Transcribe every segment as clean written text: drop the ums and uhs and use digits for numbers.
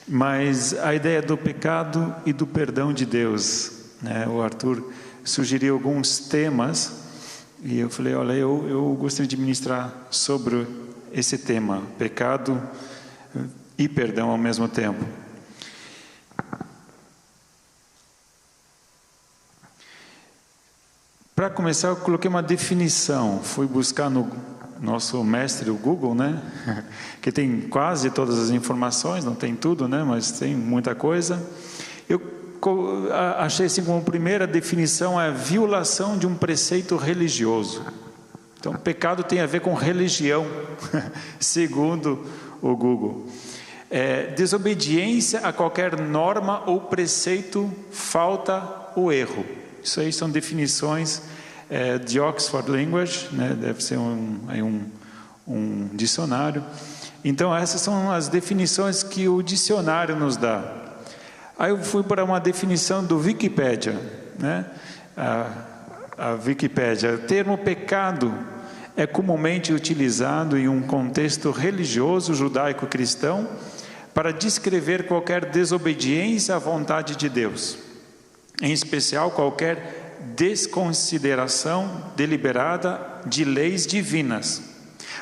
Mas a ideia do pecado e do perdão de Deus, né? O Arthur sugeriu alguns temas e eu falei, olha, eu gostaria de ministrar sobre esse tema, pecado e perdão ao mesmo tempo. Para começar, eu coloquei uma definição, fui buscar no nosso mestre, o Google, né? Que tem quase todas as informações, não tem tudo, né? Mas tem muita coisa. Eu achei assim como primeira definição é a violação de um preceito religioso. Então, pecado tem a ver com religião, segundo o Google. Desobediência a qualquer norma ou preceito, falta ou erro. Isso aí são definições de Oxford Language, né? Deve ser um dicionário. Então, essas são as definições que o dicionário nos dá. Aí eu fui para uma definição do Wikipedia, né? A Wikipédia. O termo pecado é comumente utilizado em um contexto religioso judaico-cristão para descrever qualquer desobediência à vontade de Deus, em especial qualquer desconsideração deliberada de leis divinas.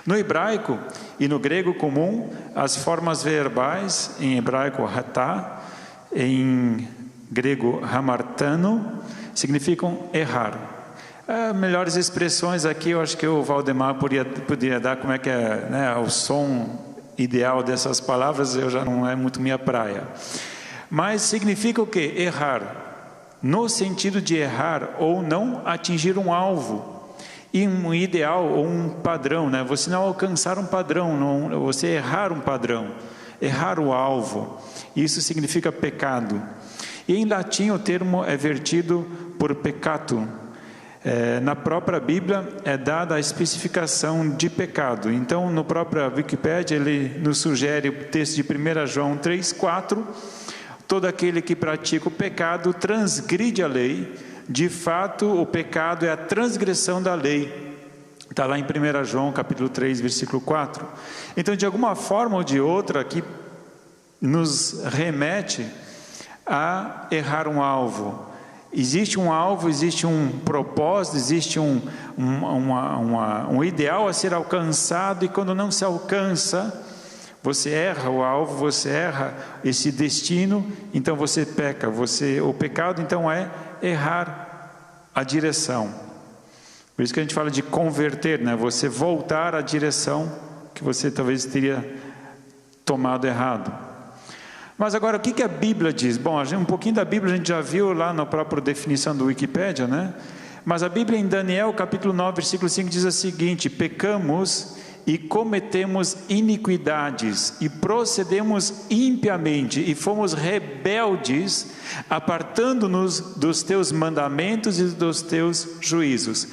No hebraico e no grego comum, as formas verbais, em hebraico hatá, em grego hamartano, significam errar. Melhores expressões aqui, eu acho que o Valdemar poderia dar como é que é, né, o som ideal dessas palavras, eu já não é muito minha praia. Mas significa o quê? Errar. No sentido de errar ou não atingir um alvo, e um ideal ou um padrão, né? Você não alcançar um padrão, você errar um padrão, errar o alvo, isso significa pecado. E em latim o termo é vertido por peccato. Na própria Bíblia é dada a especificação de pecado. Então, no próprio Wikipédia, ele nos sugere o texto de 1 João 3,4: todo aquele que pratica o pecado transgride a lei. De fato, o pecado é a transgressão da lei. Está lá em 1 João capítulo 3, versículo 4. Então, de alguma forma ou de outra, aqui nos remete a errar um alvo. Existe um alvo, existe um propósito, existe um ideal a ser alcançado, e quando não se alcança, você erra o alvo, você erra esse destino, então você peca. O pecado então é errar a direção. Por isso que a gente fala de converter, né? Você voltar à direção que você talvez teria tomado errado. Mas agora, o que a Bíblia diz? Bom, um pouquinho da Bíblia a gente já viu lá na própria definição do Wikipédia, né? Mas a Bíblia em Daniel, capítulo 9, versículo 5, diz o seguinte: pecamos e cometemos iniquidades, e procedemos impiamente, e fomos rebeldes, apartando-nos dos teus mandamentos e dos teus juízos.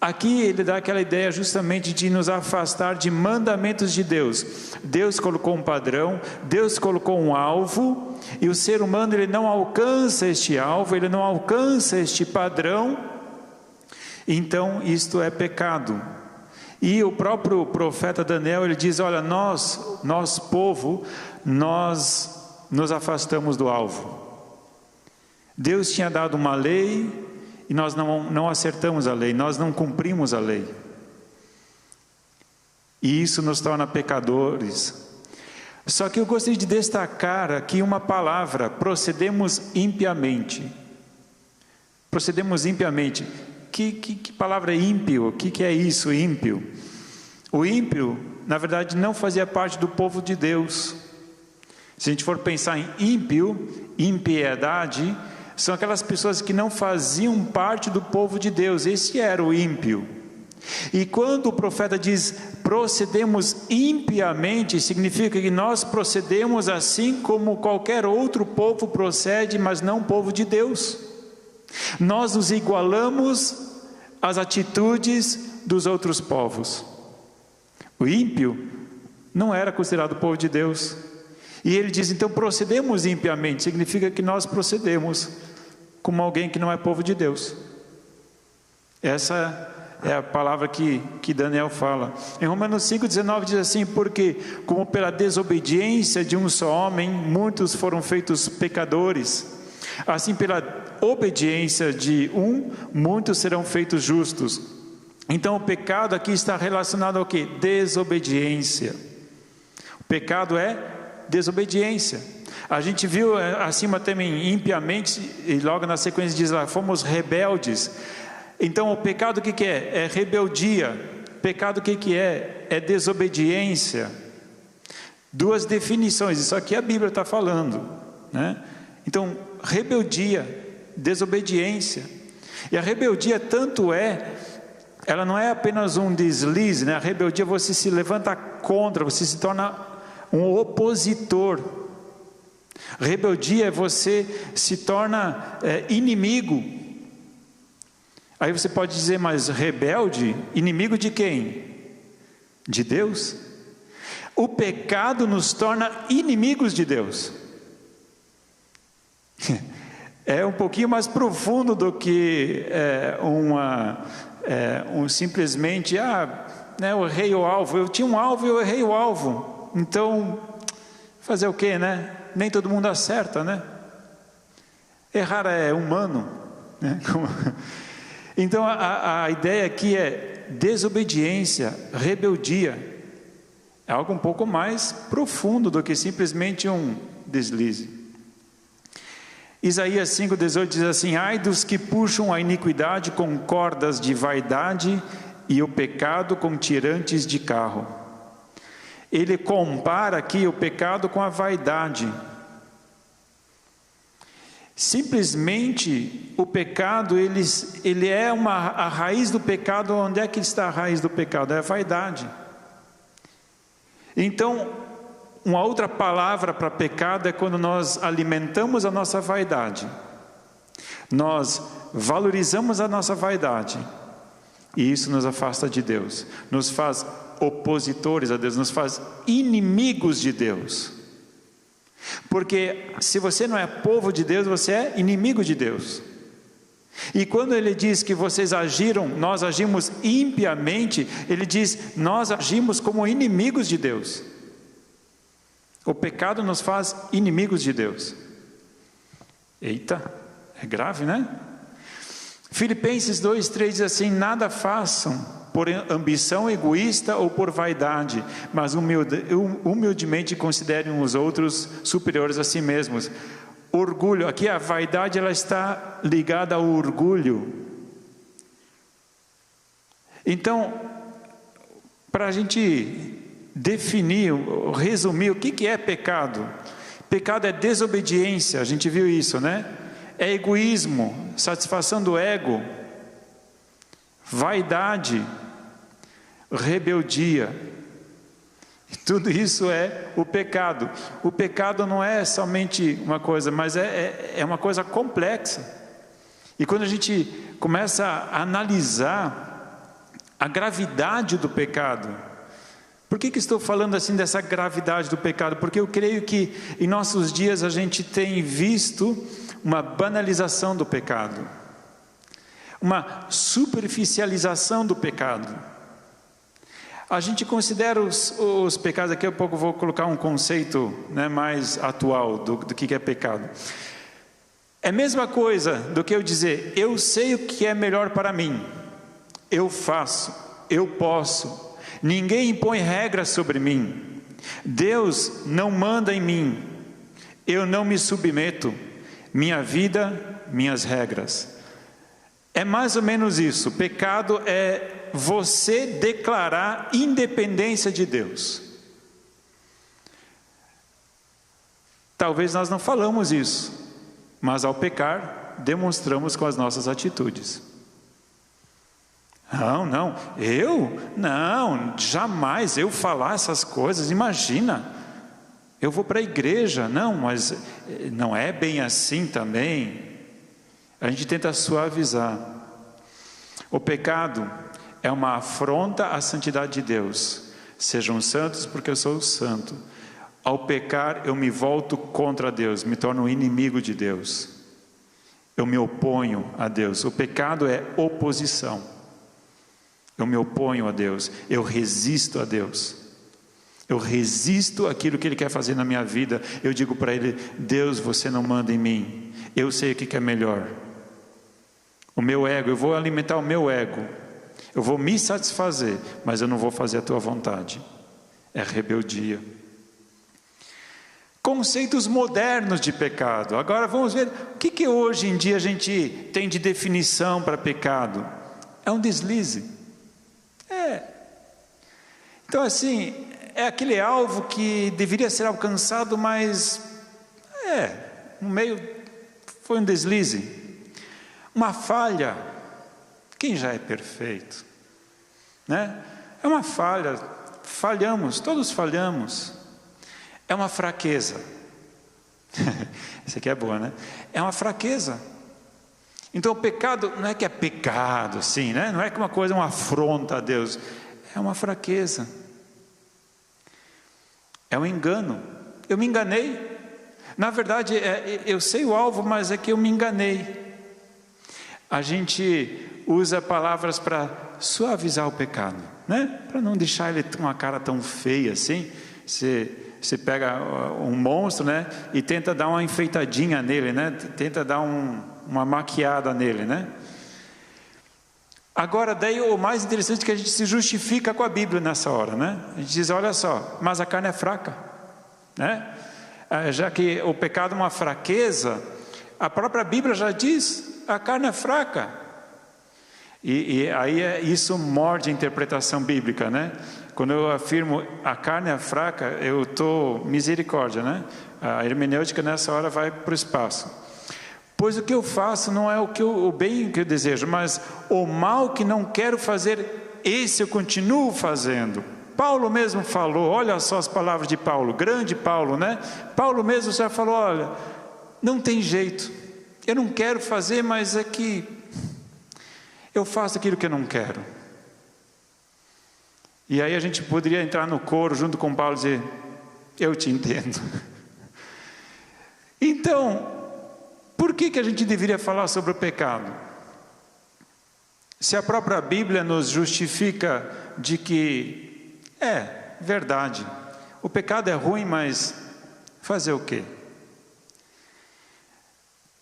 Aqui ele dá aquela ideia justamente de nos afastar de mandamentos de Deus. Deus colocou um padrão, Deus colocou um alvo, e o ser humano ele não alcança este alvo, ele não alcança este padrão, então isto é pecado. E o próprio profeta Daniel, ele diz, olha, nós povo, nós nos afastamos do alvo. Deus tinha dado uma lei, e nós não acertamos a lei, nós não cumprimos a lei. E isso nos torna pecadores. Só que eu gostaria de destacar aqui uma palavra: procedemos impiamente. Procedemos impiamente. Que palavra é ímpio? O que é isso, ímpio? O ímpio, na verdade, não fazia parte do povo de Deus. Se a gente for pensar em ímpio, impiedade, são aquelas pessoas que não faziam parte do povo de Deus. Esse era o ímpio. E quando o profeta diz procedemos impiamente, significa que nós procedemos assim como qualquer outro povo procede, mas não o povo de Deus. Nós nos igualamos às atitudes dos outros povos. O ímpio não era considerado povo de Deus. E ele diz, então procedemos impiamente, significa que nós procedemos como alguém que não é povo de Deus. é a palavra que Daniel fala. Em Romanos 5,19 diz assim: porque como pela desobediência de um só homem, muitos foram feitos pecadores, assim pela obediência de um, muitos serão feitos justos. Então o pecado aqui está relacionado ao quê? Desobediência. O pecado é desobediência. A gente viu acima também impiamente, e logo na sequência diz lá, fomos rebeldes. Então o pecado o que é? É rebeldia. Pecado o que é? É desobediência. Duas definições, isso aqui a Bíblia está falando, né? Então, rebeldia, desobediência. E a rebeldia tanto ela não é apenas um deslize, né? A rebeldia você se levanta contra, você se torna um opositor. Rebeldia você se torna inimigo. Aí você pode dizer, mas rebelde, inimigo de quem? De Deus. O pecado nos torna inimigos de Deus. É um pouquinho mais profundo do que simplesmente, eu errei o alvo. Eu tinha um alvo e eu errei o alvo. Então, fazer o quê, né? Nem todo mundo acerta, né? Errar é humano, né? Então a ideia aqui é desobediência, rebeldia. É algo um pouco mais profundo do que simplesmente um deslize. Isaías 5,18 diz assim: ai dos que puxam a iniquidade com cordas de vaidade e o pecado com tirantes de carro. Ele compara aqui o pecado com a vaidade. Simplesmente o pecado, ele é a raiz do pecado. Onde é que está a raiz do pecado? É a vaidade. Então, uma outra palavra para pecado é quando nós alimentamos a nossa vaidade. Nós valorizamos a nossa vaidade. E isso nos afasta de Deus. Nos faz opositores a Deus, nos faz inimigos de Deus. Porque se você não é povo de Deus, você é inimigo de Deus. E quando ele diz que nós agimos impiamente, ele diz, nós agimos como inimigos de Deus. O pecado nos faz inimigos de Deus. Eita, é grave, né? Filipenses 2,3 diz assim: nada façam por ambição egoísta ou por vaidade, mas humildemente considerem os outros superiores a si mesmos. Orgulho, aqui a vaidade ela está ligada ao orgulho. Então, para a gente definir, resumir o que é pecado. Pecado é desobediência, a gente viu isso, né? É egoísmo, satisfação do ego, vaidade, rebeldia. Tudo isso é o pecado. O pecado não é somente uma coisa, mas é uma coisa complexa. E quando a gente começa a analisar a gravidade do pecado, por que estou falando assim dessa gravidade do pecado? Porque eu creio que em nossos dias a gente tem visto uma banalização do pecado, uma superficialização do pecado. A gente considera os pecados, daqui a pouco eu vou colocar um conceito, né, mais atual do que é pecado. É a mesma coisa do que eu dizer, eu sei o que é melhor para mim, eu faço, eu posso, ninguém impõe regras sobre mim, Deus não manda em mim, eu não me submeto, minha vida, minhas regras. É mais ou menos isso. Pecado é você declarar independência de Deus. Talvez nós não falamos isso, mas ao pecar, demonstramos com as nossas atitudes. Jamais eu falar essas coisas, imagina, eu vou para a igreja, mas não é bem assim também. A gente tenta suavizar. O pecado é uma afronta à santidade de Deus. Sejam santos porque eu sou santo. Ao pecar eu me volto contra Deus, me torno um inimigo de Deus. Eu me oponho a Deus. O pecado é oposição. Eu me oponho a Deus, eu resisto a Deus. Eu resisto àquilo que Ele quer fazer na minha vida. Eu digo para Ele: Deus, você não manda em mim. Eu sei o que é melhor. O meu ego, eu vou alimentar o meu ego. Eu vou me satisfazer, mas eu não vou fazer a tua vontade. É rebeldia. Conceitos modernos de pecado. Agora vamos ver o que hoje em dia a gente tem de definição para pecado. É um deslize. Então assim, é aquele alvo que deveria ser alcançado, mas no meio foi um deslize. Uma falha. Quem já é perfeito? Né? É uma falha. Falhamos, todos falhamos. É uma fraqueza. Essa aqui é boa, né? É uma fraqueza. Então o pecado não é que é pecado assim, né? Não é que uma coisa é uma afronta a Deus. É uma fraqueza. É um engano. Eu me enganei. Na verdade, eu sei o alvo, mas é que eu me enganei. A gente usa palavras para suavizar o pecado, né? Para não deixar ele com uma cara tão feia assim. Você pega um monstro, né? E tenta dar uma enfeitadinha nele, né? Tenta dar uma maquiada nele, né? Agora, daí o mais interessante é que a gente se justifica com a Bíblia nessa hora, né? A gente diz: olha só, mas a carne é fraca, né? Já que o pecado é uma fraqueza, a própria Bíblia já diz: a carne é fraca. E aí isso morde a interpretação bíblica, né? Quando eu afirmo a carne é fraca, eu estou misericórdia, né? A hermenêutica nessa hora vai para o espaço. Pois o que eu faço não é o bem que eu desejo, mas o mal que não quero fazer, esse eu continuo fazendo. Paulo mesmo falou, olha só as palavras de Paulo, grande Paulo, né? Paulo mesmo já falou: olha, não tem jeito, eu não quero fazer, mas é que eu faço aquilo que eu não quero. E aí a gente poderia entrar no coro junto com Paulo e dizer: eu te entendo. Então, por que a gente deveria falar sobre o pecado? Se a própria Bíblia nos justifica de que é verdade, o pecado é ruim, mas fazer o quê?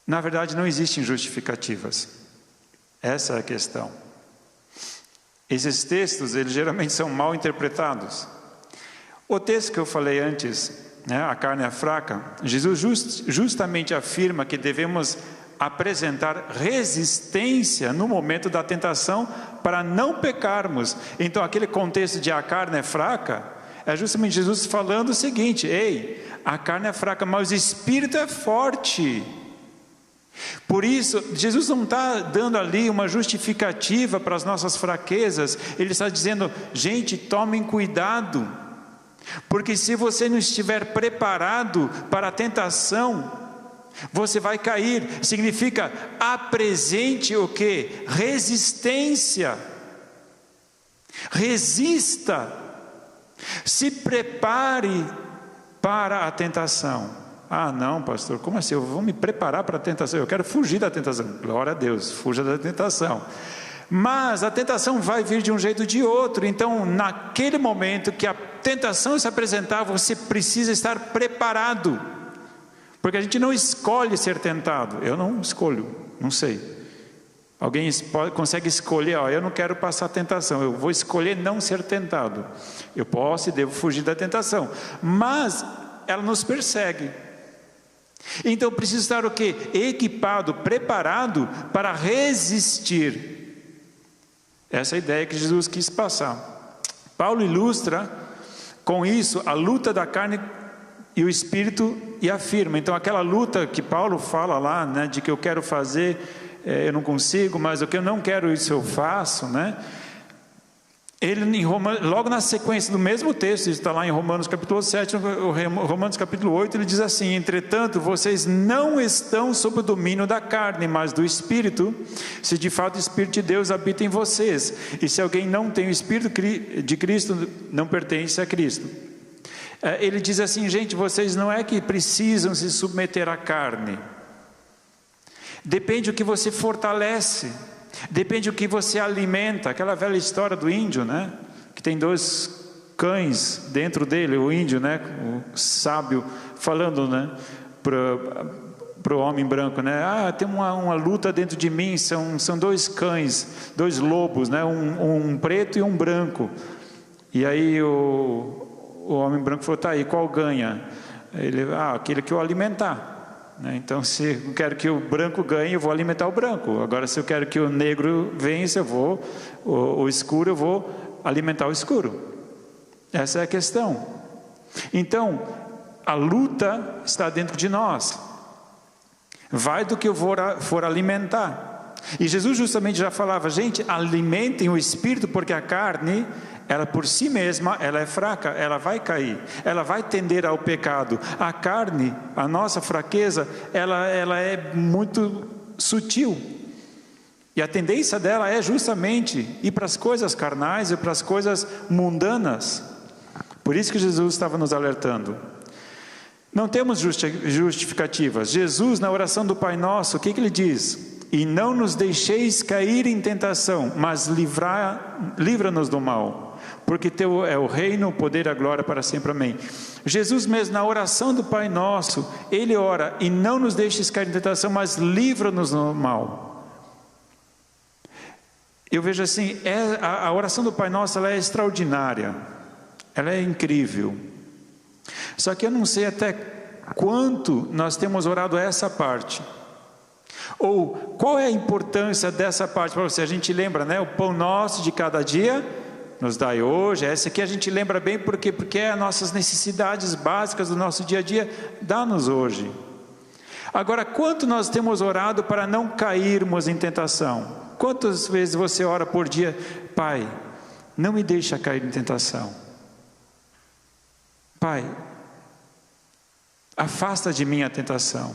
Na verdade não existem justificativas. Essa é a questão. Esses textos, eles geralmente são mal interpretados. O texto que eu falei antes, né, a carne é fraca, Jesus justamente afirma que devemos apresentar resistência no momento da tentação para não pecarmos. Então aquele contexto de a carne é fraca, é justamente Jesus falando o seguinte: ei, a carne é fraca, mas o espírito é forte. Por isso, Jesus não está dando ali uma justificativa para as nossas fraquezas. Ele está dizendo: gente, tomem cuidado, porque se você não estiver preparado para a tentação, você vai cair. Significa, apresente o quê? Resistência. Resista. Se prepare para a tentação. Ah não, pastor, como assim? Eu vou me preparar para a tentação? Eu quero fugir da tentação. Glória a Deus, fuja da tentação. Mas a tentação vai vir de um jeito ou de outro. Então naquele momento que a tentação se apresentar, você precisa estar preparado. Porque a gente não escolhe ser tentado. Eu não escolho, não sei. Alguém consegue escolher: ó, eu não quero passar tentação, eu vou escolher não ser tentado. Eu posso e devo fugir da tentação, mas ela nos persegue. Então preciso estar o quê? Equipado, preparado para resistir. Essa é a ideia que Jesus quis passar. Paulo ilustra com isso a luta da carne e o espírito e afirma. Então aquela luta que Paulo fala lá, né, de que eu quero fazer, eu não consigo, mas o que eu não quero, isso eu faço, né? Ele, logo na sequência do mesmo texto, isso está lá em Romanos capítulo 7, Romanos capítulo 8, ele diz assim: entretanto, vocês não estão sob o domínio da carne, mas do Espírito, se de fato o Espírito de Deus habita em vocês. E se alguém não tem o Espírito de Cristo, não pertence a Cristo. Ele diz assim: gente, vocês não é que precisam se submeter à carne. Depende do que você fortalece. Depende do que você alimenta. Aquela velha história do índio, né? Que tem 2 cães dentro dele, o índio, né? O sábio falando, né? Para o homem branco, né? Tem uma luta dentro de mim, são 2 cães, 2 lobos, né? Um preto e um branco. E aí o homem branco falou, tá aí, qual ganha? Ele, aquele que eu alimentar. Então, se eu quero que o branco ganhe, eu vou alimentar o branco. Agora, se eu quero que o negro vença, o escuro, eu vou alimentar o escuro. Essa é a questão. Então, a luta está dentro de nós. Vai do que eu for alimentar. E Jesus justamente já falava, gente, alimentem o espírito, porque a carne, ela por si mesma, ela é fraca, ela vai cair, ela vai tender ao pecado. A carne, a nossa fraqueza, ela é muito sutil. E a tendência dela é justamente ir para as coisas carnais e para as coisas mundanas. Por isso que Jesus estava nos alertando. Não temos justificativas. Jesus, na oração do Pai Nosso, o que ele diz? E não nos deixeis cair em tentação, mas livra-nos do mal. Porque teu é o reino, o poder e a glória para sempre. Amém. Jesus mesmo, na oração do Pai Nosso, ele ora, e não nos deixes cair em tentação, mas livra-nos do mal. Eu vejo assim, a oração do Pai Nosso, ela é extraordinária. Ela é incrível. Só que eu não sei até quanto nós temos orado essa parte. Ou qual é a importância dessa parte para você? A gente lembra, né? O pão nosso de cada dia nos dai hoje. Essa aqui a gente lembra bem porque é as nossas necessidades básicas do nosso dia a dia. Dá-nos hoje. Agora, quanto nós temos orado para não cairmos em tentação? Quantas vezes você ora por dia? Pai, não me deixa cair em tentação. Pai, afasta de mim a tentação.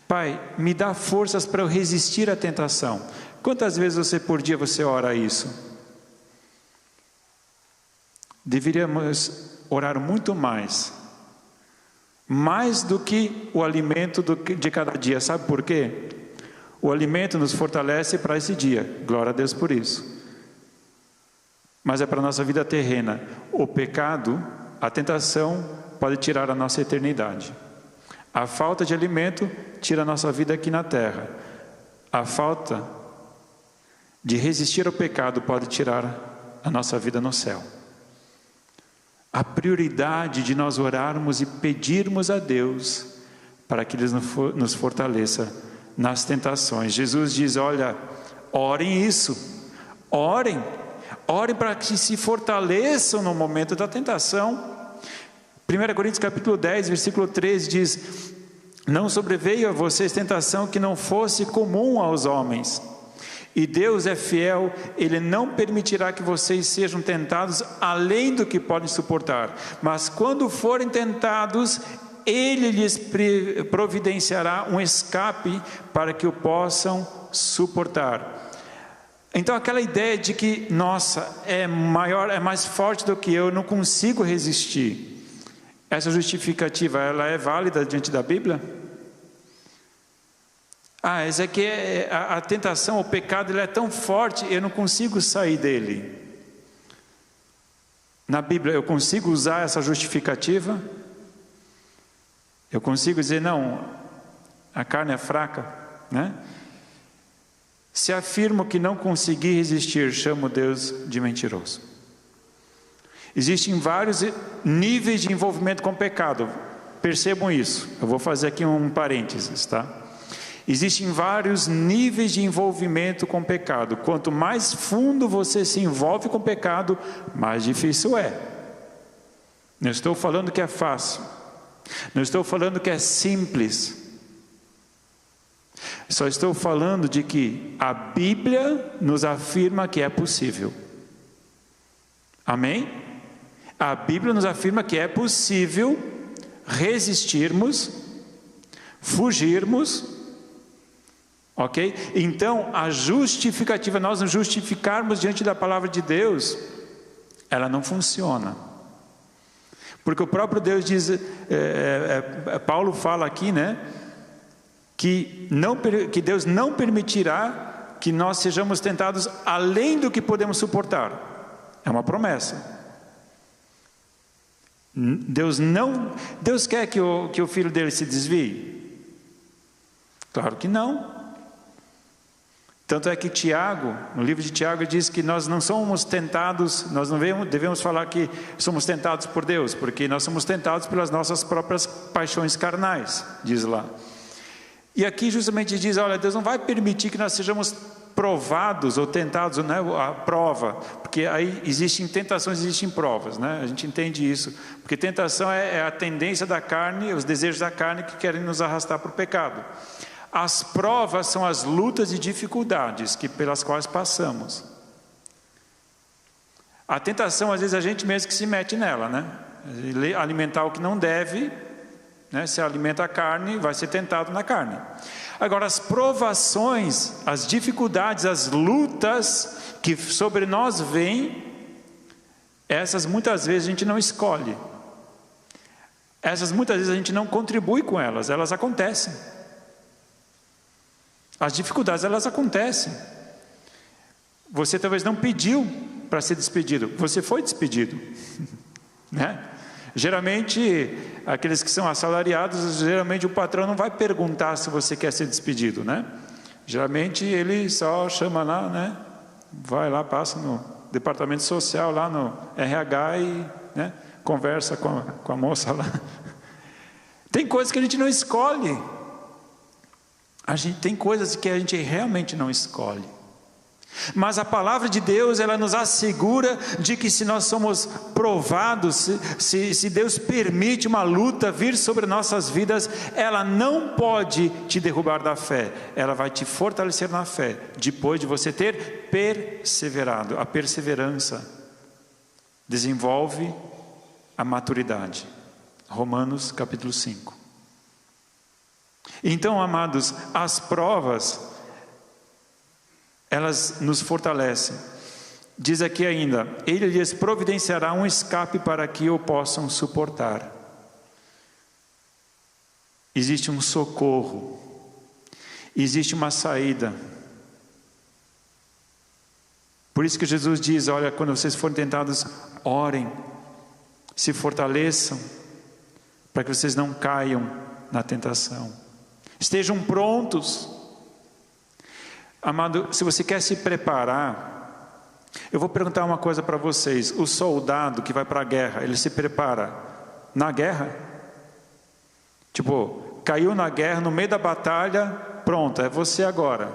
Pai, me dá forças para eu resistir à tentação. Quantas vezes por dia você ora isso? Deveríamos orar muito mais. Mais do que o alimento de cada dia. Sabe por quê? O alimento nos fortalece para esse dia. Glória a Deus por isso. Mas é para a nossa vida terrena. O pecado, a tentação, pode tirar a nossa eternidade. A falta de alimento tira a nossa vida aqui na terra. A falta de resistir ao pecado pode tirar a nossa vida no céu. A prioridade de nós orarmos e pedirmos a Deus para que Ele nos fortaleça nas tentações. Jesus diz, olha, orem isso, orem para que se fortaleçam no momento da tentação. 1 Coríntios capítulo 10, versículo 13 diz, não sobreveio a vocês tentação que não fosse comum aos homens. E Deus é fiel, Ele não permitirá que vocês sejam tentados além do que podem suportar. Mas quando forem tentados, Ele lhes providenciará um escape para que o possam suportar. Então aquela ideia de que, nossa, é maior, é mais forte do que eu não consigo resistir. Essa justificativa, ela é válida diante da Bíblia? Essa aqui a tentação, o pecado, ele é tão forte, eu não consigo sair dele. Na Bíblia, eu consigo usar essa justificativa? Eu consigo dizer, não, a carne é fraca, né? Se afirmo que não consegui resistir, chamo Deus de mentiroso. Existem vários níveis de envolvimento com o pecado. Percebam isso. Eu vou fazer aqui um parênteses, tá? Existem vários níveis de envolvimento com o pecado. Quanto mais fundo você se envolve com o pecado, mais difícil é. Não estou falando que é fácil. Não estou falando que é simples. Só estou falando de que a Bíblia nos afirma que é possível. Amém? A Bíblia nos afirma que é possível resistirmos, fugirmos, ok? Então, a justificativa, nós nos justificarmos diante da palavra de Deus, ela não funciona. Porque o próprio Deus diz, Paulo fala aqui, né? Que Deus não permitirá que nós sejamos tentados além do que podemos suportar. É uma promessa. Deus quer que o filho dele se desvie? Claro que não. Tanto é que Tiago, no livro de Tiago, diz que nós não somos tentados, nós não devemos falar que somos tentados por Deus, porque nós somos tentados pelas nossas próprias paixões carnais, diz lá. E aqui justamente diz, olha, Deus não vai permitir que nós sejamos provados ou tentados, né? A prova, porque aí existem tentações, existem provas, né? A gente entende isso, porque tentação é a tendência da carne, os desejos da carne que querem nos arrastar para o pecado. As provas são as lutas e dificuldades pelas quais passamos. A tentação, às vezes, a gente mesmo que se mete nela, né? Alimentar o que não deve, né? Se alimenta a carne, vai ser tentado na carne. Agora, as provações, as dificuldades, as lutas que sobre nós vêm, essas muitas vezes a gente não escolhe. Essas muitas vezes a gente não contribui com elas, elas acontecem. As dificuldades, elas acontecem. Você talvez não pediu para ser despedido, você foi despedido, né? Geralmente, aqueles que são assalariados, geralmente o patrão não vai perguntar se você quer ser despedido, né? Geralmente ele só chama lá, né? Vai lá, passa no departamento social, lá no RH e, né? Conversa com a moça lá. Tem coisas que a gente não escolhe. Tem coisas que a gente realmente não escolhe. Mas a palavra de Deus, ela nos assegura de que se nós somos provados, se Deus permite uma luta vir sobre nossas vidas, ela não pode te derrubar da fé. Ela vai te fortalecer na fé, depois de você ter perseverado. A perseverança desenvolve a maturidade. Romanos capítulo 5. Então, amados, as provas, elas nos fortalecem. Diz aqui ainda, Ele lhes providenciará um escape para que o possam suportar. Existe um socorro, existe uma saída. Por isso que Jesus diz, olha, quando vocês forem tentados, orem, se fortaleçam, para que vocês não caiam na tentação. Estejam prontos. Amado, se você quer se preparar, eu vou perguntar uma coisa para vocês. O soldado que vai para a guerra, ele se prepara na guerra? Tipo, caiu na guerra, no meio da batalha, pronto, é você agora.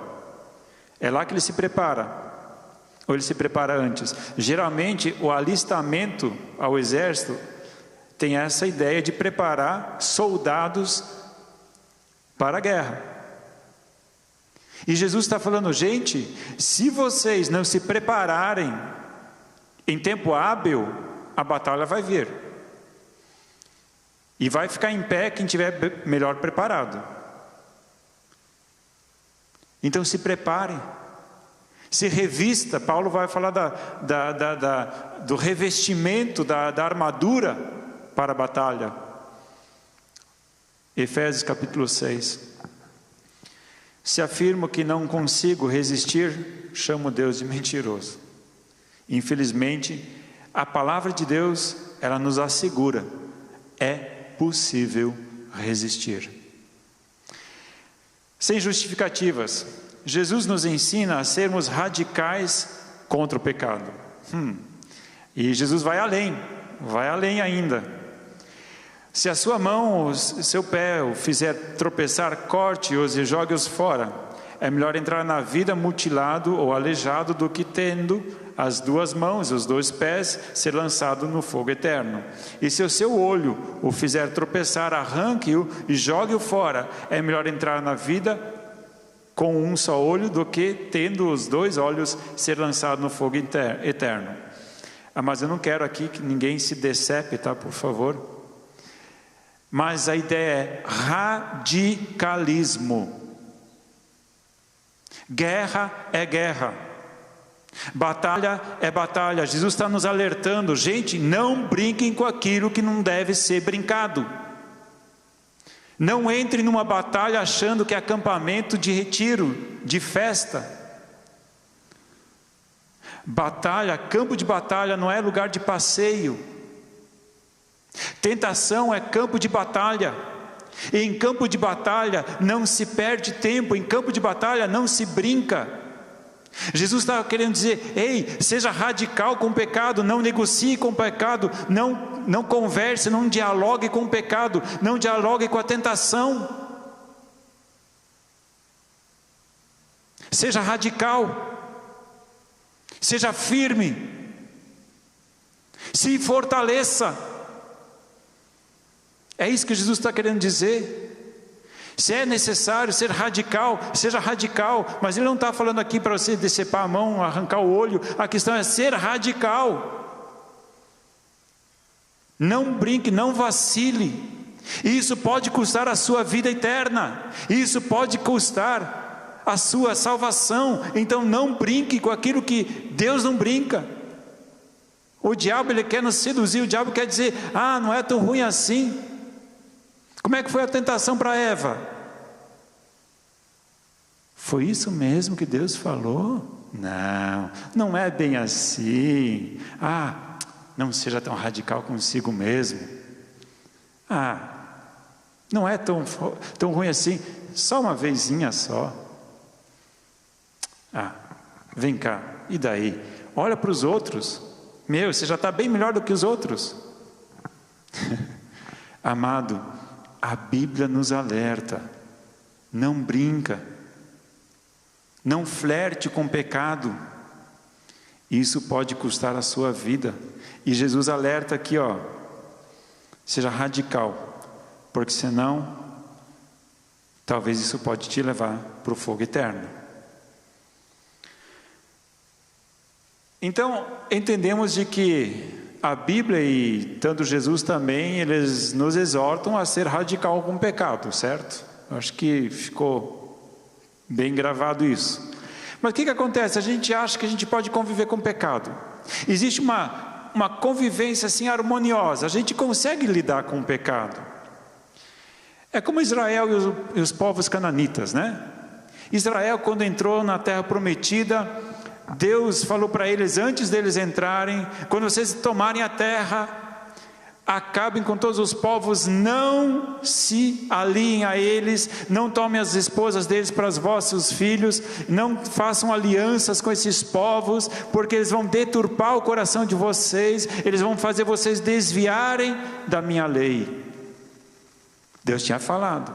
É lá que ele se prepara. Ou ele se prepara antes? Geralmente, o alistamento ao exército tem essa ideia de preparar soldados para a guerra. E Jesus está falando, gente, se vocês não se prepararem em tempo hábil, a batalha vai vir. E vai ficar em pé quem estiver melhor preparado. Então se prepare. Se revista. Paulo vai falar do revestimento, da armadura para a batalha. Efésios capítulo 6. Se afirmo que não consigo resistir, chamo Deus de mentiroso. Infelizmente, a palavra de Deus, ela nos assegura, é possível resistir. Sem justificativas, Jesus nos ensina a sermos radicais contra o pecado. E Jesus vai além ainda. Se a sua mão, o seu pé o fizer tropeçar, corte-os e jogue-os fora. É melhor entrar na vida mutilado ou aleijado do que tendo as duas mãos e os dois pés ser lançado no fogo eterno. E se o seu olho o fizer tropeçar, arranque-o e jogue-o fora. É melhor entrar na vida com um só olho do que tendo os dois olhos ser lançado no fogo eterno. Mas eu não quero aqui que ninguém se decepe, tá? Por favor. Mas a ideia é radicalismo. Guerra é guerra. Batalha é batalha. Jesus está nos alertando. Gente, não brinquem com aquilo que não deve ser brincado. Não entre numa batalha achando que é acampamento de retiro, de festa. Batalha, campo de batalha não é lugar de passeio. Tentação é campo de batalha. E em campo de batalha não se perde tempo, em campo de batalha não se brinca. Jesus estava querendo dizer: ei, seja radical com o pecado, não negocie com o pecado, não converse, não dialogue com o pecado, não dialogue com a tentação. Seja radical, seja firme, se fortaleça. É isso que Jesus está querendo dizer. Se é necessário ser radical, seja radical. Mas Ele não está falando aqui para você decepar a mão, arrancar o olho. A questão é ser radical. Não brinque, não vacile. Isso pode custar a sua vida eterna. Isso pode custar a sua salvação. Então não brinque com aquilo que Deus não brinca. O diabo, ele quer nos seduzir. O diabo quer dizer: ah, não é tão ruim assim. Como é que foi a tentação para Eva? Foi isso mesmo que Deus falou? Não, não é bem assim. Ah, não seja tão radical consigo mesmo. Ah, não é tão ruim assim. Só uma vezinha só. Ah, vem cá, e daí? Olha para os outros. Meu, você já está bem melhor do que os outros. Amado, a Bíblia nos alerta: não brinca, não flerte com o pecado, isso pode custar a sua vida. E Jesus alerta aqui, ó: seja radical, porque senão, talvez isso pode te levar para o fogo eterno. Então, entendemos de que a Bíblia e tanto Jesus também, eles nos exortam a ser radical com o pecado, certo? Acho que ficou bem gravado isso. Mas o que acontece? A gente acha que a gente pode conviver com o pecado. Existe uma convivência assim harmoniosa, a gente consegue lidar com o pecado. É como Israel e os povos cananitas, né? Israel, quando entrou na terra prometida, Deus falou para eles, antes deles entrarem: quando vocês tomarem a terra, acabem com todos os povos, não se aliem a eles, não tomem as esposas deles para os vossos filhos, não façam alianças com esses povos, porque eles vão deturpar o coração de vocês, eles vão fazer vocês desviarem da minha lei. Deus tinha falado.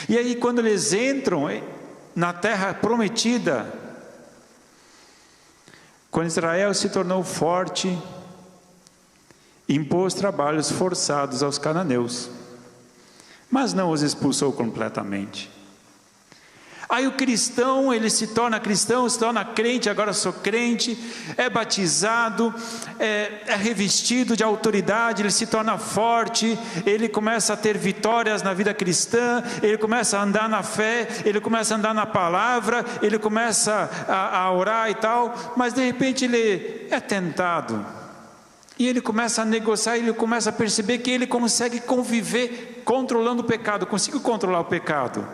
E aí, quando eles entram na terra prometida, quando Israel se tornou forte, impôs trabalhos forçados aos cananeus, mas não os expulsou completamente. Aí o cristão, ele se torna cristão, se torna crente, agora sou crente, é batizado, é revestido de autoridade, ele se torna forte, ele começa a ter vitórias na vida cristã, ele começa a andar na fé, ele começa a andar na palavra, ele começa a orar e tal, mas de repente ele é tentado, e ele começa a negociar, ele começa a perceber que ele consegue conviver controlando o pecado. Consigo controlar o pecado.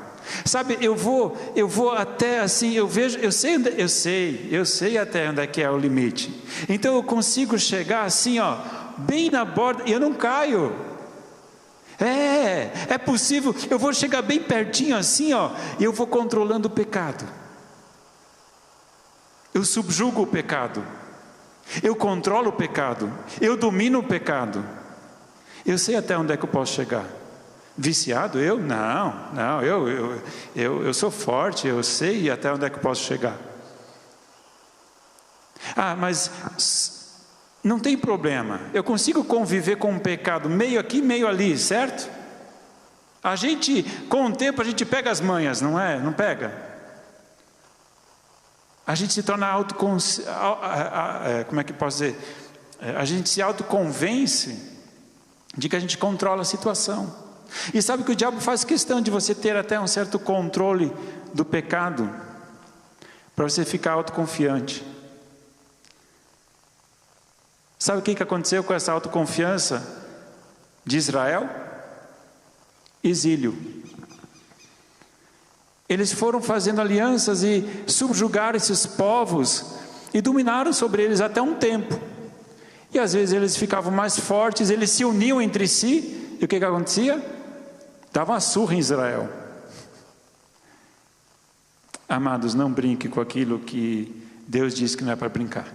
Sabe, eu vou até assim, eu sei até onde é que é o limite. Então eu consigo chegar assim, ó, bem na borda, e eu não caio. É possível, eu vou chegar bem pertinho assim, ó, e eu vou controlando o pecado. Eu subjugo o pecado. Eu controlo o pecado. Eu domino o pecado. Eu sei até onde é que eu posso chegar. Viciado? Não, eu sou forte, eu sei até onde é que eu posso chegar. Ah, mas não tem problema, eu consigo conviver com o pecado meio aqui, meio ali, certo? A gente, com o tempo, a gente pega as manhas, não é? Não pega? A gente se torna como é que posso dizer? A gente se autoconvence de que a gente controla a situação. E sabe que o diabo faz questão de você ter até um certo controle do pecado, para você ficar autoconfiante. Sabe o que aconteceu com essa autoconfiança de Israel? Exílio. Eles foram fazendo alianças e subjugaram esses povos, e dominaram sobre eles até um tempo. E às vezes eles ficavam mais fortes, eles se uniam entre si, e o que acontecia? Dava uma surra em Israel. Amados, não brinque com aquilo que Deus diz que não é para brincar.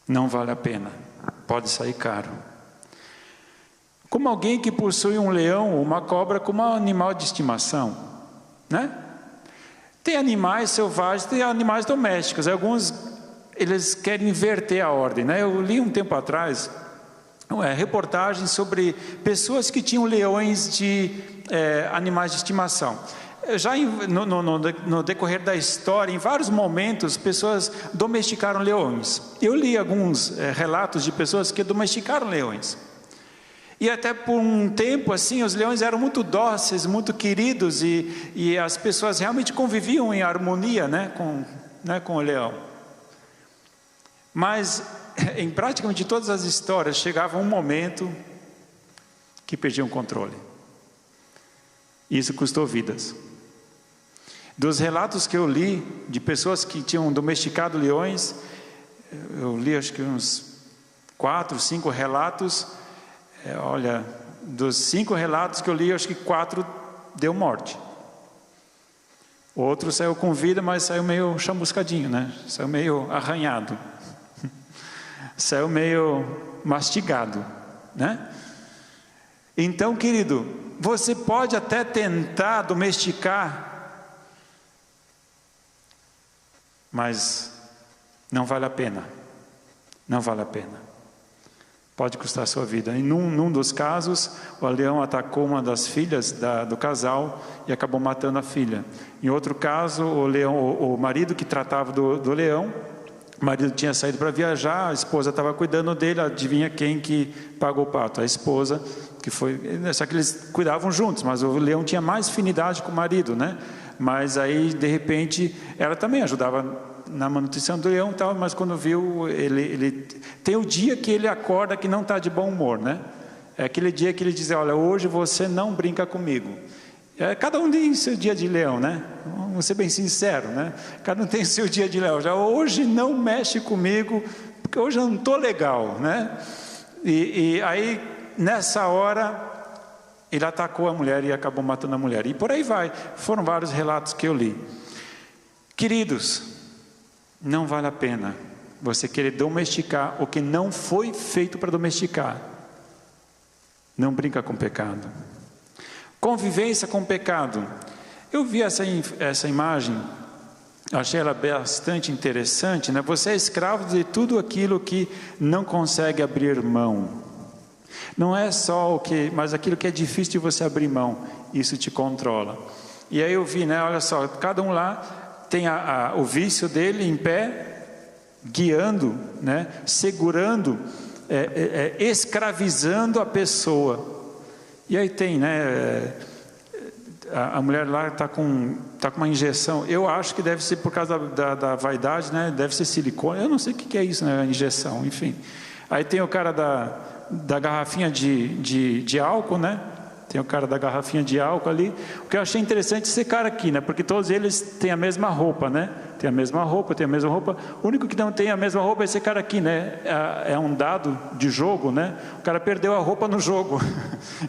Não vale a pena, pode sair caro. Como alguém que possui um leão ou uma cobra como um animal de estimação, né? Tem animais selvagens, tem animais domésticos. Alguns, eles querem inverter a ordem, né? Eu li um tempo atrás reportagens sobre pessoas que tinham leões de animais de estimação. Já no decorrer da história, em vários momentos, pessoas domesticaram leões. Eu li alguns relatos de pessoas que domesticaram leões. E até por um tempo, assim, os leões eram muito dóceis, muito queridos, e as pessoas realmente conviviam em harmonia, com o leão. Mas, em praticamente todas as histórias, chegava um momento que perdiam o controle. Isso custou vidas. Dos relatos que eu li, de pessoas que tinham domesticado leões, eu li acho que uns 4, 5 relatos. Olha, dos 5 relatos que eu li, acho que 4 deu morte. O outro saiu com vida, mas saiu meio chamuscadinho, né? Saiu meio arranhado. Saiu meio mastigado, né? Então, querido, você pode até tentar domesticar, mas não vale a pena. Não vale a pena. Pode custar a sua vida. Em num dos casos, o leão atacou uma das filhas do casal e acabou matando a filha. Em outro caso, o marido que tratava do leão, o marido tinha saído para viajar, a esposa estava cuidando dele, adivinha quem que pagou o pato? A esposa, que foi... Só que eles cuidavam juntos, mas o leão tinha mais afinidade com o marido, né? Mas aí, de repente, ela também ajudava na manutenção do leão e tal, mas quando viu, ele tem o dia que ele acorda que não está de bom humor, né? É aquele dia que ele diz, olha, hoje você não brinca comigo. Cada um tem seu dia de leão, né? Vamos ser bem sincero, né? Cada um tem seu dia de leão. Já hoje não mexe comigo, porque hoje eu não estou legal, né? E aí, nessa hora, ele atacou a mulher e acabou matando a mulher. E por aí vai. Foram vários relatos que eu li. Queridos, não vale a pena você querer domesticar o que não foi feito para domesticar. Não brinca com pecado. Convivência com pecado. Eu vi essa imagem, achei ela bastante interessante, né? Você é escravo de tudo aquilo que não consegue abrir mão. Não é só mas aquilo que é difícil de você abrir mão, isso te controla. E aí eu vi, né? Olha só, cada um lá tem o vício dele em pé, guiando, né? Segurando, escravizando a pessoa. E aí tem, né? A mulher lá está com uma injeção. Eu acho que deve ser por causa da vaidade, né? Deve ser silicone. Eu não sei o que é isso, né? A injeção, enfim. Aí tem o cara da garrafinha de álcool, né? Tem o cara da garrafinha de álcool ali. O que eu achei interessante é esse cara aqui, né? Porque todos eles têm a mesma roupa, né? Tem a mesma roupa, tem a mesma roupa. O único que não tem a mesma roupa é esse cara aqui, né? É um dado de jogo, né? O cara perdeu a roupa no jogo.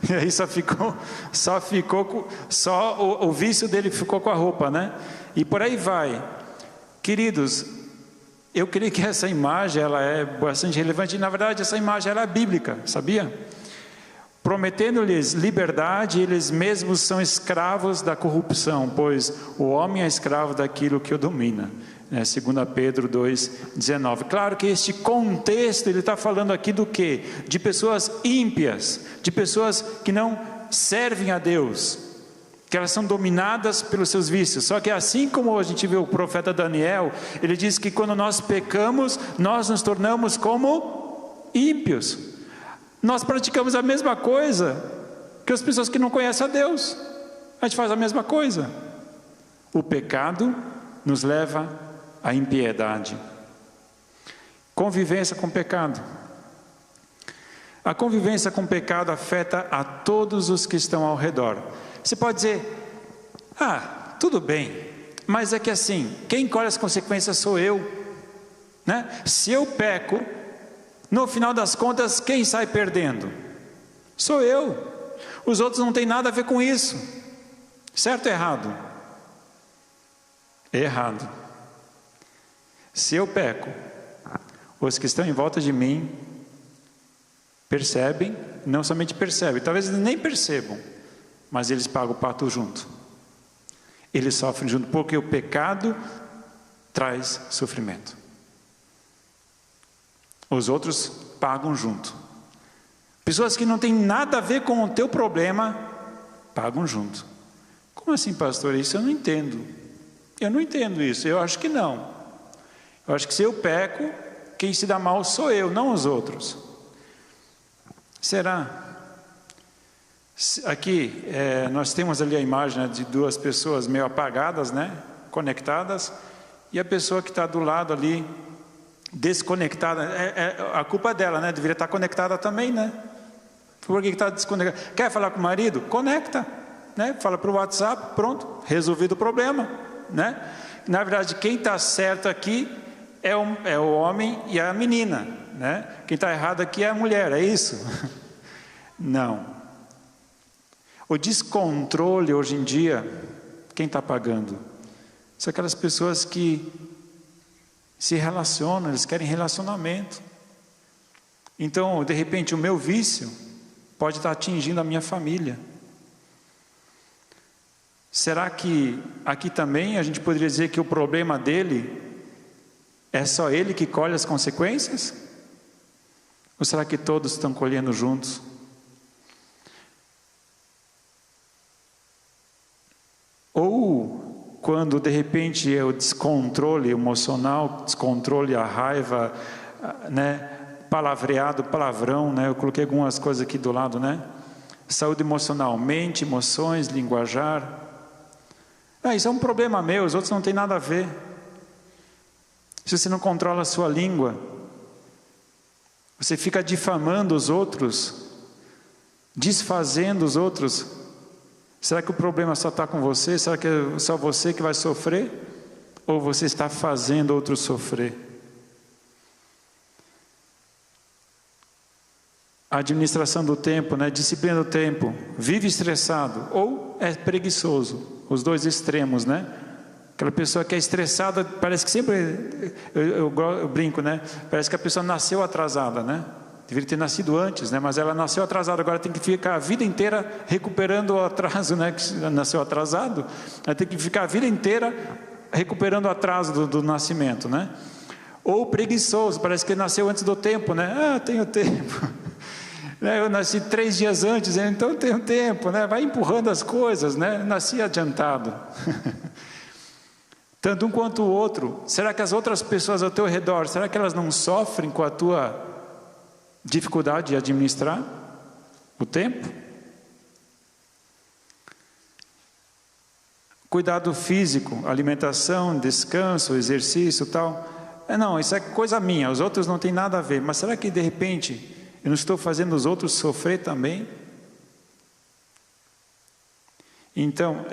E aí o vício dele ficou com a roupa, né? E por aí vai. Queridos, eu creio que essa imagem ela é bastante relevante. E na verdade essa imagem ela é bíblica, sabia? Prometendo-lhes liberdade, eles mesmos são escravos da corrupção, pois o homem é escravo daquilo que o domina. 2 Pedro 2,19. Claro que este contexto, ele está falando aqui do quê? De pessoas ímpias, de pessoas que não servem a Deus, que elas são dominadas pelos seus vícios. Só que assim como a gente vê o profeta Daniel, ele diz que quando nós pecamos, nós nos tornamos como ímpios. Nós praticamos a mesma coisa que as pessoas que não conhecem a Deus. A gente faz a mesma coisa. O pecado nos leva à impiedade. Convivência com pecado. A convivência com pecado afeta a todos os que estão ao redor. Você pode dizer, tudo bem, Mas é que assim, quem colhe as consequências sou eu, né? Se eu peco, no final das contas, quem sai perdendo? Sou eu. Os outros não têm nada a ver com isso. Certo ou errado? Errado. Se eu peco, os que estão em volta de mim percebem, não somente percebem, talvez eles nem percebam, mas eles pagam o pato junto. Eles sofrem junto, porque o pecado traz sofrimento. Os outros pagam junto. Pessoas que não têm nada a ver com o teu problema, pagam junto. Como assim, pastor? Isso eu não entendo. Eu não entendo isso, eu acho que não. Eu acho que se eu peco, quem se dá mal sou eu, não os outros. Será? Aqui, nós temos ali a imagem, né, de duas pessoas meio apagadas, né, conectadas, e a pessoa que está do lado ali, desconectada, a culpa dela, né, deveria estar conectada também, né? Por que está desconectada? Quer falar com o marido? Conecta, né? Fala para o WhatsApp, pronto, resolvido o problema, né? Na verdade, quem está certo aqui é o homem e a menina, né? Quem está errado aqui é a mulher, é isso? Não. O descontrole hoje em dia, quem está pagando? São aquelas pessoas que se relacionam, eles querem relacionamento. Então, de repente, o meu vício pode estar atingindo a minha família. Será que aqui também a gente poderia dizer que o problema dele é só ele que colhe as consequências? Ou será que todos estão colhendo juntos? Ou quando de repente é o descontrole emocional, descontrole, a raiva, né? Palavreado, palavrão, né? Eu coloquei algumas coisas aqui do lado, né? Saúde emocional, mente, emoções, linguajar. Isso é um problema meu, os outros não têm nada a ver. Se você não controla a sua língua, você fica difamando os outros, desfazendo os outros. Será que o problema só está com você? Será que é só você que vai sofrer? Ou você está fazendo outros sofrer? A administração do tempo, né? Disciplina do tempo. Vive estressado ou é preguiçoso. Os dois extremos, né? Aquela pessoa que é estressada, parece que sempre, eu brinco, né? Parece que a pessoa nasceu atrasada, né? Deveria ter nascido antes, né? Mas ela nasceu atrasada, agora tem que ficar a vida inteira recuperando o atraso, né? Que nasceu atrasado, ela tem que ficar a vida inteira recuperando o atraso do nascimento, né? Ou preguiçoso, parece que nasceu antes do tempo, né? Tenho tempo. Eu nasci 3 dias antes, então tenho tempo, né? Vai empurrando as coisas, né? Nasci adiantado. Tanto um quanto o outro. Será que as outras pessoas ao teu redor, será que elas não sofrem com a tua dificuldade de administrar o tempo? Cuidado físico, alimentação, descanso, exercício, tal. Não, isso é coisa minha, os outros não têm nada a ver. Mas será que de repente eu não estou fazendo os outros sofrer também? Então,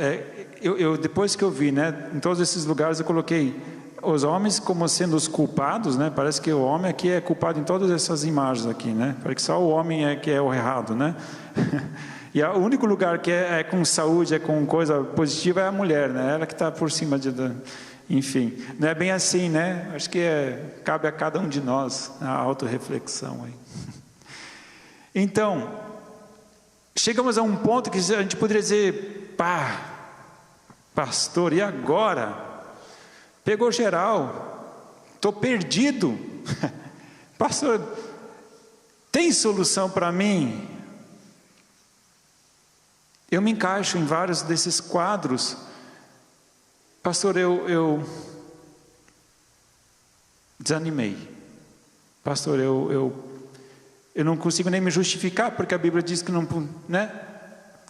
eu depois que eu vi, né, em todos esses lugares eu coloquei os homens como sendo os culpados, né? Parece que o homem aqui é culpado em todas essas imagens aqui, né? Parece que só o homem é que é o errado, né? E o único lugar que é com saúde, é com coisa positiva é a mulher, né? Ela que está por cima enfim, não é bem assim, né? Acho que cabe a cada um de nós a autorreflexão aí. Então, chegamos a um ponto que a gente poderia dizer, pastor, e agora? Pegou geral, estou perdido. Pastor, tem solução para mim? Eu me encaixo em vários desses quadros. Pastor, eu desanimei. Pastor, eu não consigo nem me justificar, porque a Bíblia diz que não, né?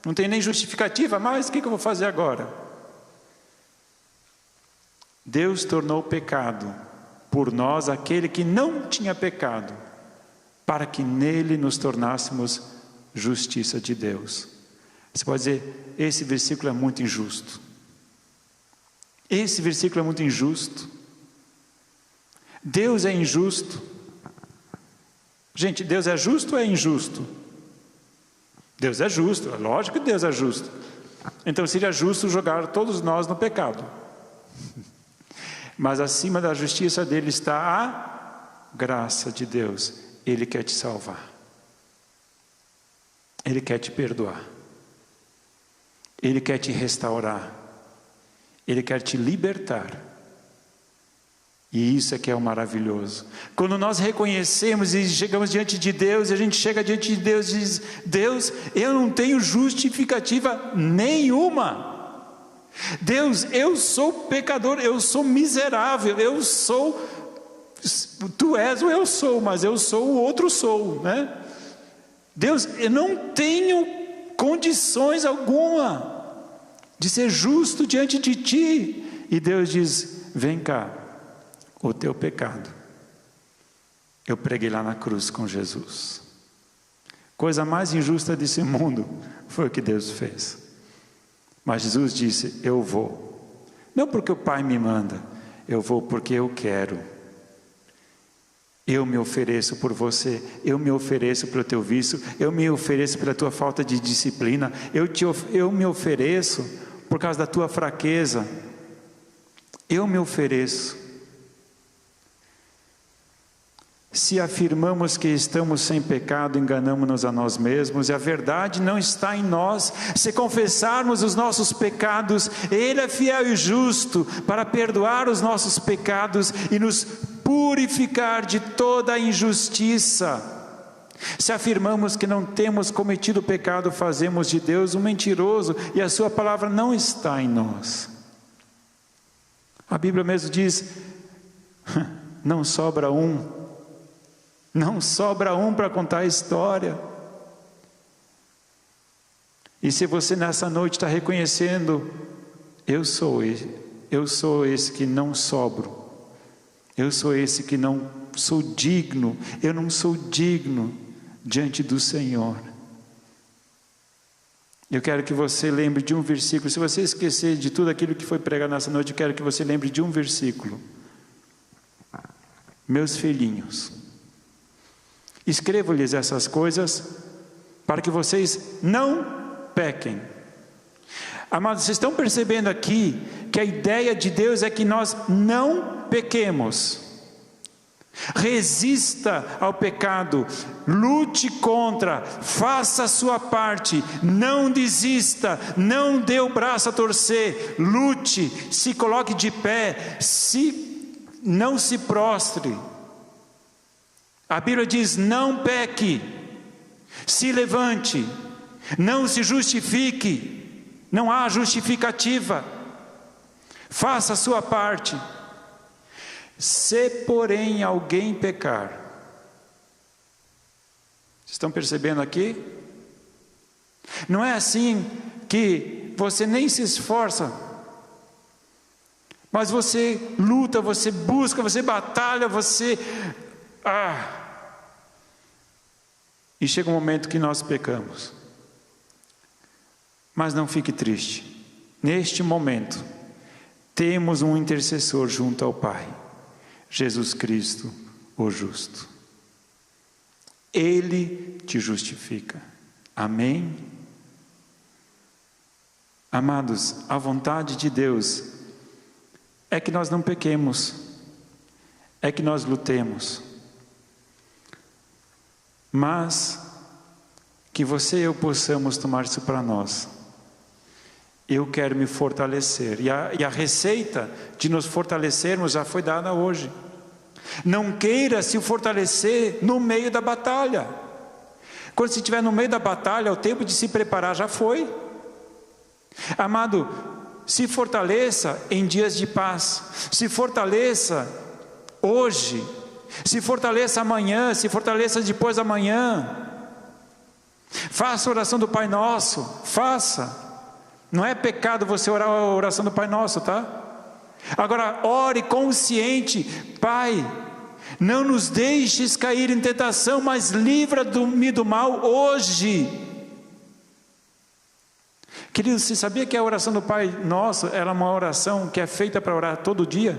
Não tem nem justificativa, mas o que eu vou fazer agora? Deus tornou pecado por nós aquele que não tinha pecado, para que nele nos tornássemos justiça de Deus. Você pode dizer, esse versículo é muito injusto. Esse versículo é muito injusto. Deus é injusto. Gente, Deus é justo ou é injusto? Deus é justo, é lógico que Deus é justo. Então seria justo jogar todos nós no pecado. Mas acima da justiça dele está a graça de Deus. Ele quer te salvar. Ele quer te perdoar. Ele quer te restaurar. Ele quer te libertar. E isso é que é o maravilhoso. Quando nós reconhecemos e chegamos diante de Deus, e a gente chega diante de Deus e diz: Deus, eu não tenho justificativa nenhuma. Deus, eu sou pecador, eu sou miserável, eu sou, tu és o eu sou, mas eu sou o outro sou, né? Deus, eu não tenho condições alguma de ser justo diante de ti. E Deus diz: vem cá, o teu pecado eu preguei lá na cruz com Jesus. Coisa mais injusta desse mundo foi o que Deus fez. Mas Jesus disse: eu vou, não porque o Pai me manda, eu vou porque eu quero. Eu me ofereço por você, eu me ofereço pelo teu vício, eu me ofereço pela tua falta de disciplina, eu me ofereço por causa da tua fraqueza, eu me ofereço. Se afirmamos que estamos sem pecado, enganamos-nos a nós mesmos, e a verdade não está em nós. Se confessarmos os nossos pecados, Ele é fiel e justo para perdoar os nossos pecados e nos purificar de toda a injustiça. Se afirmamos que não temos cometido pecado, fazemos de Deus um mentiroso, e a sua palavra não está em nós. A Bíblia mesmo diz: não sobra um. Não sobra um para contar a história. E se você nessa noite está reconhecendo: eu sou esse que não sobro, eu sou esse que não sou digno, eu não sou digno diante do Senhor. Eu quero que você lembre de um versículo. Se você esquecer de tudo aquilo que foi pregado nessa noite, eu quero que você lembre de um versículo. Meus filhinhos, escrevo-lhes essas coisas para que vocês não pequem. Amados, vocês estão percebendo aqui que a ideia de Deus é que nós não pequemos. Resista ao pecado, lute contra, faça a sua parte, não desista, não dê o braço a torcer, lute, se coloque de pé, não se prostre. A Bíblia diz: não peque, se levante, não se justifique, não há justificativa, faça a sua parte. Se porém alguém pecar, vocês estão percebendo aqui? Não é assim que você nem se esforça, mas você luta, você busca, você batalha, e chega um momento que nós pecamos. Mas não fique triste. Neste momento, temos um intercessor junto ao Pai, Jesus Cristo, o justo. Ele te justifica. Amém? Amados, a vontade de Deus é que nós não pequemos, é que nós lutemos, mas que você e eu possamos tomar isso para nós. Eu quero me fortalecer, e a receita de nos fortalecermos já foi dada hoje. Não queira se fortalecer no meio da batalha. Quando você estiver no meio da batalha, o tempo de se preparar já foi. Amado, se fortaleça em dias de paz, se fortaleça hoje, se fortaleça amanhã, se fortaleça depois da manhã. Faça a oração do Pai Nosso, faça. Não é pecado você orar a oração do Pai Nosso, tá? Agora, ore consciente: Pai, não nos deixes cair em tentação, mas livra-me do mal hoje. Querido, você sabia que a oração do Pai Nosso era uma oração que é feita para orar todo dia?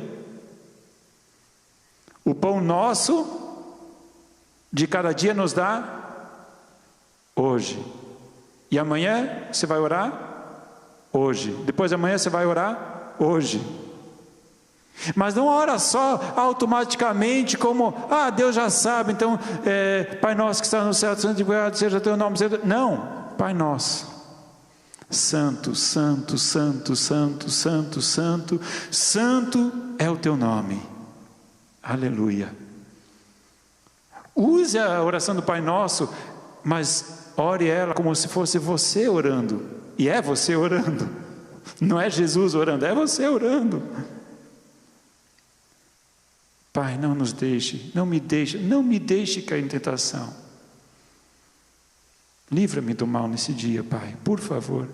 O pão nosso de cada dia nos dá hoje. E amanhã você vai orar hoje. Depois de amanhã você vai orar hoje. Mas não ora só automaticamente como, Deus já sabe, então, Pai Nosso que está no céu, santificado seja teu nome. Não, Pai Nosso. Santo, santo, santo, santo, santo, santo, santo é o teu nome. Aleluia. Use a oração do Pai Nosso, mas ore ela como se fosse você orando. E é você orando. Não é Jesus orando, é você orando. Pai, não nos deixe, não me deixe cair em tentação. Livra-me do mal nesse dia, Pai, por favor.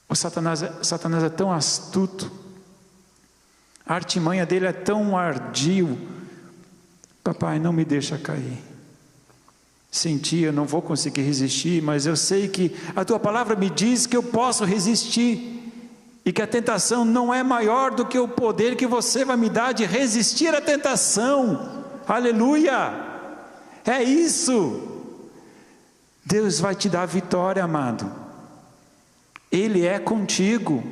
O Satanás é tão astuto, a artimanha dele é tão ardio. Papai, não me deixa cair. Sem ti eu não vou conseguir resistir, mas eu sei que a tua palavra me diz que eu posso resistir, e que a tentação não é maior do que o poder que você vai me dar de resistir à tentação. Aleluia! É isso. Deus vai te dar vitória, amado. Ele é contigo,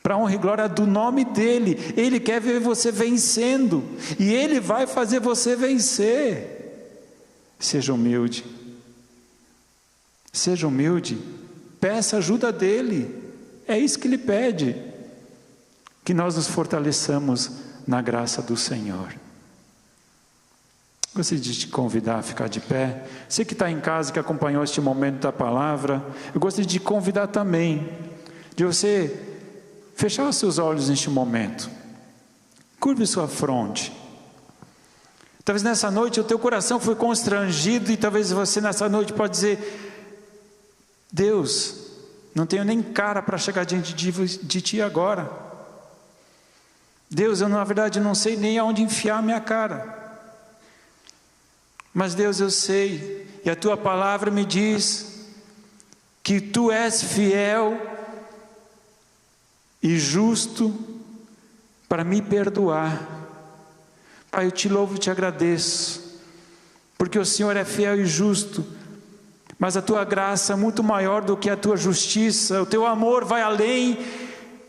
para honra e glória do nome dEle. Ele quer ver você vencendo, e Ele vai fazer você vencer. Seja humilde, peça ajuda dEle, é isso que Ele pede, que nós nos fortaleçamos na graça do Senhor. Gostaria de te convidar a ficar de pé. Você que está em casa, que acompanhou este momento da palavra, eu gostaria de te convidar também, de você fechar os seus olhos neste momento. Curve sua fronte. Talvez nessa noite o teu coração foi constrangido, e talvez você nessa noite pode dizer: Deus, não tenho nem cara para chegar diante de ti agora. Deus, eu na verdade não sei nem aonde enfiar minha cara. Mas Deus, eu sei, e a tua palavra me diz que tu és fiel e justo para me perdoar. Pai, eu te louvo e te agradeço, porque o Senhor é fiel e justo, mas a tua graça é muito maior do que a tua justiça. O teu amor vai além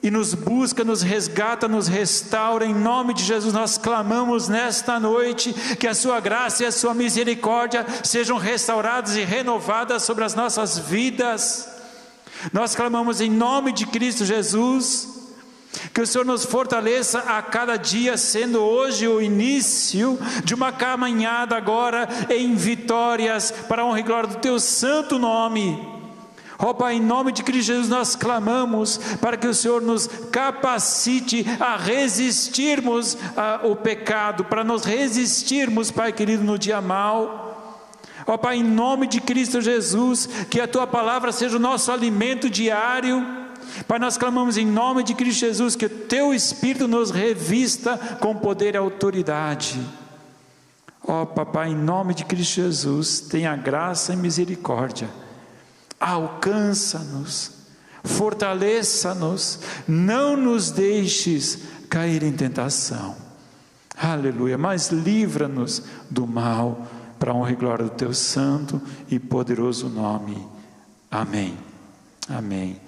e nos busca, nos resgata, nos restaura. Em nome de Jesus nós clamamos nesta noite que a sua graça e a sua misericórdia sejam restauradas e renovadas sobre as nossas vidas. Nós clamamos em nome de Cristo Jesus, que o Senhor nos fortaleça a cada dia, sendo hoje o início de uma caminhada agora em vitórias, para a honra e glória do teu santo nome. Ó Pai, em nome de Cristo Jesus nós clamamos para que o Senhor nos capacite a resistirmos ao pecado, para nos resistirmos, Pai querido, no dia mau. Ó Pai, em nome de Cristo Jesus, que a tua palavra seja o nosso alimento diário. Pai, nós clamamos em nome de Cristo Jesus, que o teu Espírito nos revista com poder e autoridade. Ó Papai, em nome de Cristo Jesus, tenha graça e misericórdia. Alcança-nos, fortaleça-nos, não nos deixes cair em tentação. Aleluia, mas livra-nos do mal, para a honra e glória do teu santo e poderoso nome. Amém. Amém.